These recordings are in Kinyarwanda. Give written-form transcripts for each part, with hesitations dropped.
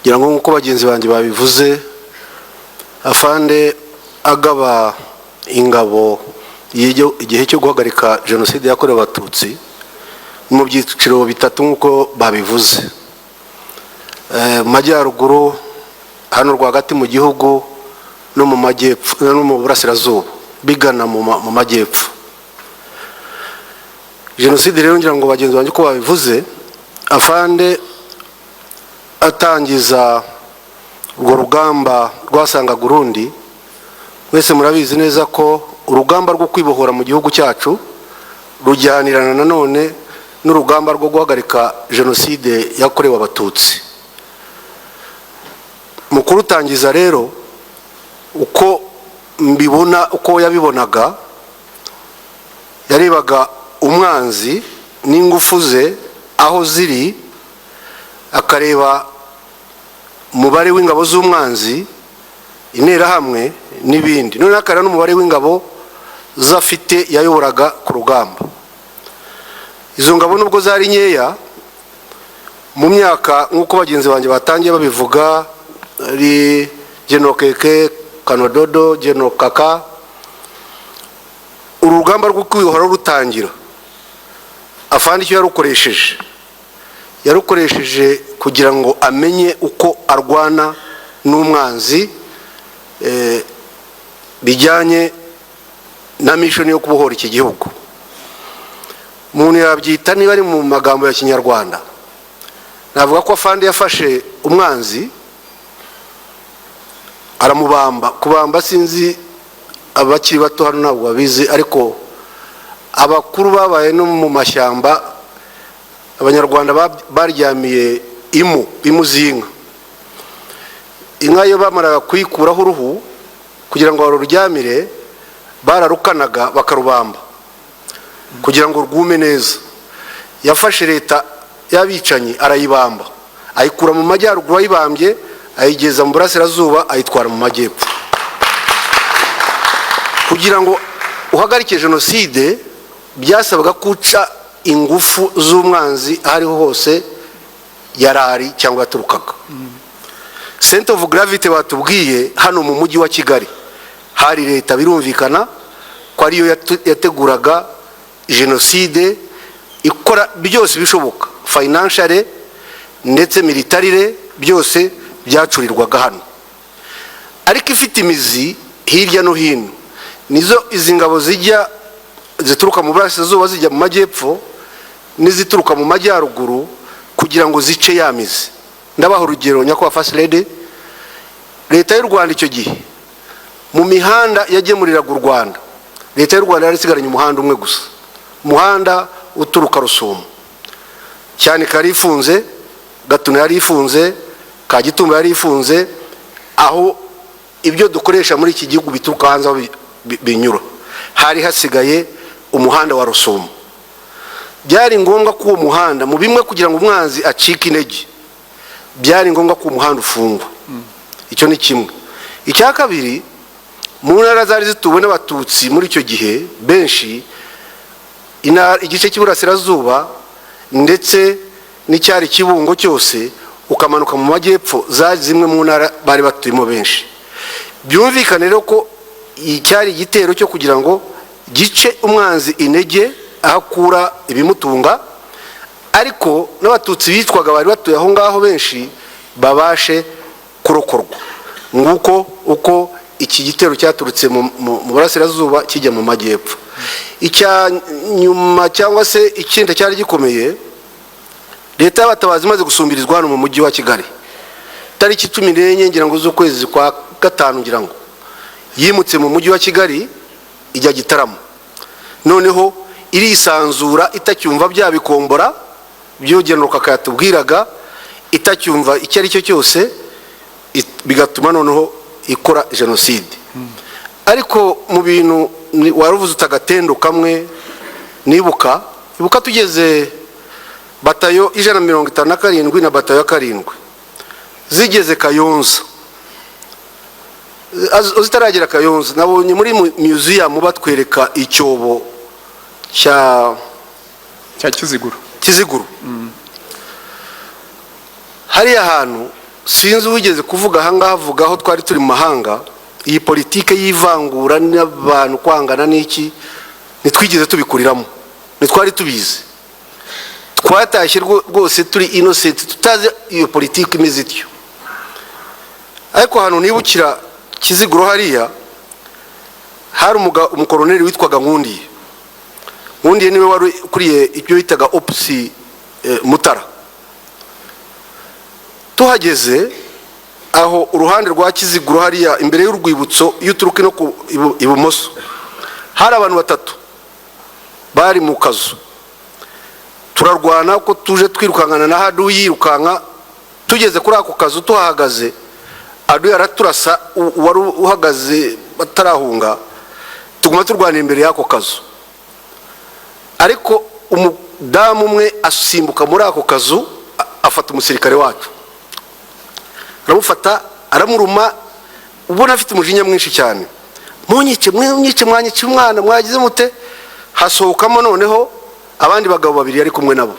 ngira ngo nkuko bagenzi banjye babivuze afande agaba ingabo igihe cyo guhagarika jenoside yakorewe abatutsi mu byiciro bitatu nkuko babivuze. Majyaruguru hano rwagati mu gihugu no mu majyepfo no mu burasirazuba bigana mu majyepfo. Jenoside rero ngira ngo bagenzi banjye ko babivuze afande atangiza urwo rugamba rwasanga Burundi, wese murabizi neza ko urugamba rwo kwibohora mu gihugu cyacu rujyanirana nanone n'urugamba rwo guhagarika jenoside yakorewe abatutsi. Mukuru tangiza rero uko mbibona, uko yabibonaga, yarebaga umwanzi n'ingufu ze aho ziri, akareba umubare w'ingabo z'umwanzi, interahamwe n'ibindi, none akareba n'umubare w'ingabo zafite yayoboraga ku rugamba. Izo ngabo nubwo zari nkeya mu myaka nkuko bagenzi banjye batangiye babivuga, ari General Keke, Kanododo, General Kaka, urugamba rwo kwihora rutangira afande icyo yarukoresheje kugira ngo amenye uko arwana n'umwanzi bijyanye na mission yo kubohora iki gihugu. Umuntu yabyita niba ari mu magambo ya Kinyarwanda, navuga ko afande yafashe umwanzi aramubamba. Kubamba sinzi abakiri bato hano ntabwo babizi, ariko abakuru babaye no mu mashyamba abanyarwanda baryamiye imu z'inka. Inka yo bamaraga kuyikuraho uruhu kugira ngo baruryamire, bararukanaga bakarubamba kugira ngo rwume neza. Yafashe leta y'abicanyi arayibamba, ayikura mu majyaruguru ayibambye, ayigeza mu burasirazuba, ayitwara mu majyepfo. Kugira ngo uhagarike jenoside byasabaga kuca ingufu z'umwanzi ahariho hose yarari cyangwa yaturukaga. Center of gravity batubwiye hano mu mujyi wa Kigali hari leta, birumvikana ko ariyo yateguraga jenoside, ikora byose bishoboka, financially ndetse militarire, byose byacurirwaga hano. Ariko ifite imizi hirya no hino, nizo izi ngabo zijya zituruka mu burasirazuba zijya mu majyepfo n'izituruka mu majyaruguru kugira ngo zice yamize. Ndabaha urugero nyakwa First Lady, leta y'u Rwanda icyo gihe mu mihanda yagemuriraga u Rwanda, leta y'u Rwanda yari isigaranye umuhanda umwe gusa, umuhanda uturuka Rusumo cyane kari ifunze, Gatuna yari ifunze, Kagitumba yari ifunze, aho ibyo dukoresha muri iki gihugu bituruka hanze aho binyura. Hari hasigaye umuhanda wa Rusumo. Byari ngombwa ko uwo muhanda mu bimwe kugira ngo umwanzi acike intege, byari ngombwa ko umuhanda ufungwa. Icyo ni kimwe. Icya kabiri, mu ntara zari zituwe n'abatutsi muri icyo gihe benshi, igice cy'iburasirazuba ndetse n'icyari Kibungo cyose ukamanuka mu majyepfo, zari zimwe mu ntara bari batuyemo benshi. Byumvikane rero ko icyari igitero cyo kugira ngo gice umwanzi intege ahakura ibimutunga, ariko n'abatutsi bitwaga bari batuye aho ngaho benshi babashe kurokorwa. Nguko uko iki gitero cyaturutse mu burasirazuba kijya mu majyepfo. Icya nyuma cyangwa se ikindi cyari gikomeye, leta y'abatabazi imaze gusumbirizwa hano mu mujyi wa Kigali tariki 14 ngira ngo z'ukwezi kwa gatanu, ngira ngo yimutse mu mujyi wa Kigali ijya Gitaramo. Noneho irisanzura itacyumva bya bikombora by'General Kaka yatubwiraga, itacyumva icyo ari cyo cyose, bigatuma noneho ikora jenoside. Ariko mu bintu waruvuze utagatendo kamwe nibuka tugeze batayo 157 na batayo 7 zigeze Kayonza, zitaragera Kayonza nabonye muri museum batwereka icyobo cya Kiziguro. Hari ahantu sinzi wigeze kuvuga ahangaha avuga aho twari turi mu mahanga iyi politike y'ivangura n'abantu kwangana n'iki nitwigeze tubikuriramo, nitwari tubizi, twatashye rwose turi innocent tutazi iyo politike imeze ityo. Ariko hano nibukira Kiziguro hariya hari umukoroneri witwaga Nkundiye niwe wari kuriye icyo bitaga opsi Mutara. Tuhageze aho uruhande rwa Kiziguro hariya imbere y'urwibutso y'uturuka no ku ibumoso hari abantu batatu bari mu kazu, turarwana ko tuje twirukankana na Hadu yirukanka. Tugeze kuri ako kazu tuhahagaze, Hadu yaraturasa wari uhagaze batarahunga, tuguma turwana imbere y'ako kazu. Ariko umudamu umwe asimbuka muri ako kazu afata umusirikare wacu, aramufata aramuruma, ubona afite umujinya mwinshi cyane. Munyice mwanyice umwana mwagize mute? Hasohokamo noneho abandi bagabo babiri yari kumwe nabo.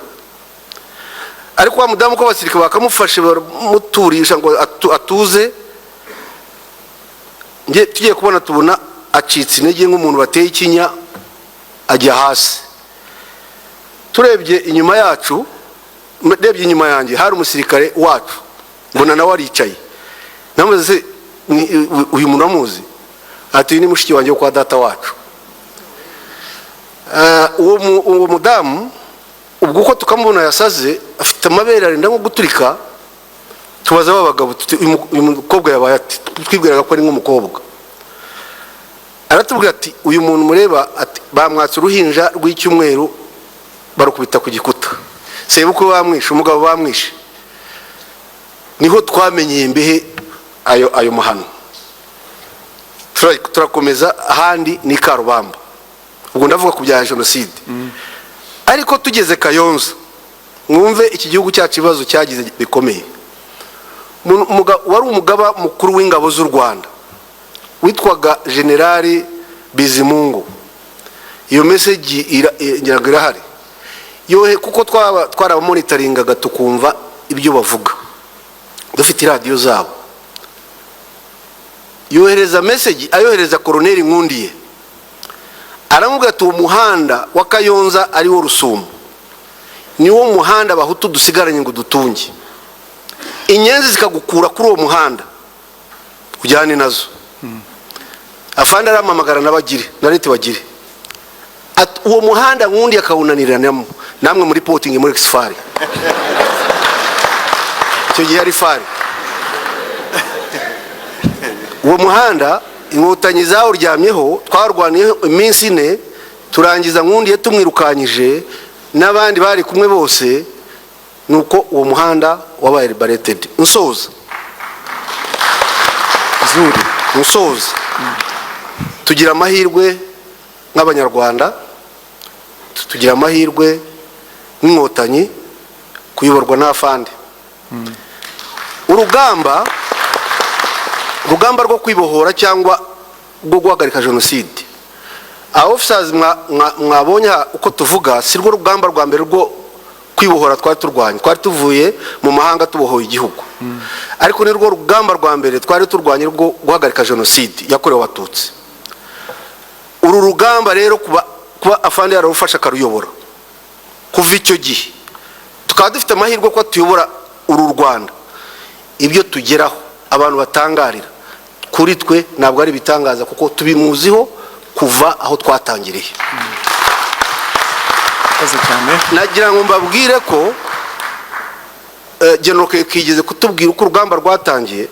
Ariko wa mudamu ko abasirikare bakamufashe bamuturisha ngo atuze, nge tugiye kubona tubona acitse intege nk'umuntu bateye ikinya ajya hasi. Turebye inyuma yacu, ndebye inyuma yanjye hari umusirikare wacu, mbona nawe aricaye. Namaze uyu muntu amuzi? Ati ni mushiki wanjye kwa data wacu. Uwo mudamu ubwo uko tukamubona yasaze afite amabere arenda nko guturika, tubaza abagabo uyu mukobwa yabaye ati, twibwiraga ko ari nk'umukobwa. Aratubwira ati uyu muntu mureba ati bamwatse uruhinja rw'icyumweru barukubita ku gikuta, sebukwe bamwishe, umugabo bamwishe. Niho twamenyeye mbehe ayo mahano. Turakomeza ahandi ni Karubamba, ubwo ndavuga ku bya jenoside. Ariko tugeze Kayonza, mwumve iki gihugu cyacu ibibazo cyagize bikomeye. Wari umugaba mukuru w'ingabo z'u Rwanda witwaga Generali Bizimungu. Iyo message irahari yohe, kuko twarabamonitoringaga tukumva ibyo bavuga, dufite radio zabo. Yohereza message, ayohereza Koloneli Nkundiye, aramubwira ati umuhanda wa Kayonza ari wo Rusumo niwo muhanda Abahutu dusigaranye ngo dutunge, inyenzi zikagukura kuri uwo muhanda ujyane nazo. Afande aramamagara n'abagire na leta bagire ati uwo muhanda Nkundiye akawunaniranamo, namwe muri porting muri Exfari cyo gihe ari fari. Uwo muhanda inkotanyi zawo ryamyeho, twarwaniye iminsi ine, turangiza Nkundiye tumwirukanyije n'abandi bari kumwe bose, nuko uwo muhanda wabaye liberated. Nsoza tugira amahirwe nk'abanyarwanda, tugira amahirwe nk'inkotanyi kuyoborwa n'Afande. Urugamba rwo kwibohora cyangwa rwo guhagarika jenoside, officers mwabonye uko tuvuga, si rwo rugamba rwa mbere rwo kwibohora twari turwanye. Twari tuvuye mu mahanga tubohoye igihugu, ariko ni rwo rugamba rwa mbere twari turwanye rwo guhagarika jenoside yakorewe Abatutsi. Uru rugamba rero kuba Afande yararufasha akaruyobora kuva icyo gihe, tukaba dufite amahirwe ko tuyobora uru Rwanda. Ibyo tugeraho abantu batangarira kuri twe ntabwo ari bitangaza, kuko tubimuziho kuva aho twatangiriye. Nagira ngo mbabwire ko General Kigeze kutubwira uko urugamba rwatangiye.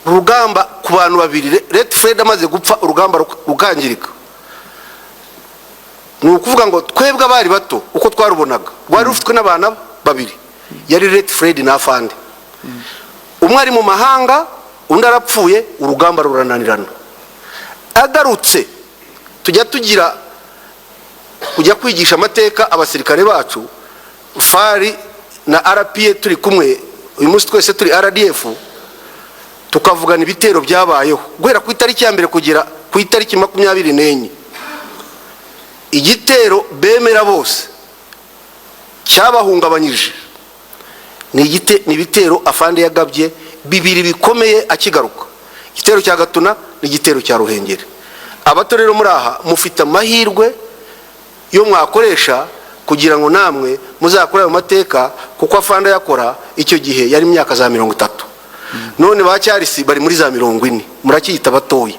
Urugamba ku bantu babiri, Red Fred amaze gupfa urugamba rukangirika. Ni ukuvuga ngo twebwe abari bato uko twarubonaga, rwari rufitwe n'abana babiri, yari Red Fred na Afande. Umwe ari mu mahanga, undi arapfuye, urugamba rurananirana. Agarutse tujya kwigisha amateka abasirikare bacu, Fari na RPA turi kumwe, uyu munsi twese turi RDF, tukavugana ibitero byabayeho guhera ku itariki ya mbere kugera ku itariki 24. Igitero bemera bose cyabahungabanyije ni ibitero afande yagabye bibiri bikomeye akigaruka. Igitero cya Gatuna n'igitero cya Ruhengeri. Abato rero muri aha mufite amahirwe yo mwakoresha kugira ngo namwe muzakora ayo mateka, kuko afande yakora icyo gihe yari imyaka za 30. None ba Charles bari muri za 40, murakiyita batoya.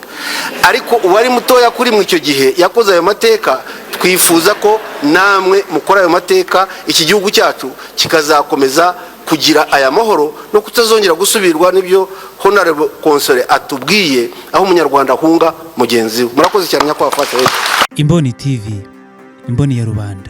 Ariko uwari mutoya kuri mu icyo gihe yakoze ayo mateka, twifuza ko namwe mukora ayo mateka, iki gihugu cyacu kikazakomeza kugira aya mahoro no kutazongera gusubirwa n'ibyo Honorable Console atubwiye, aho umunyarwanda ahunga mugenzi we. Murakoze cyane nyakwa Fata. Imboni TV, imboni ya rubanda.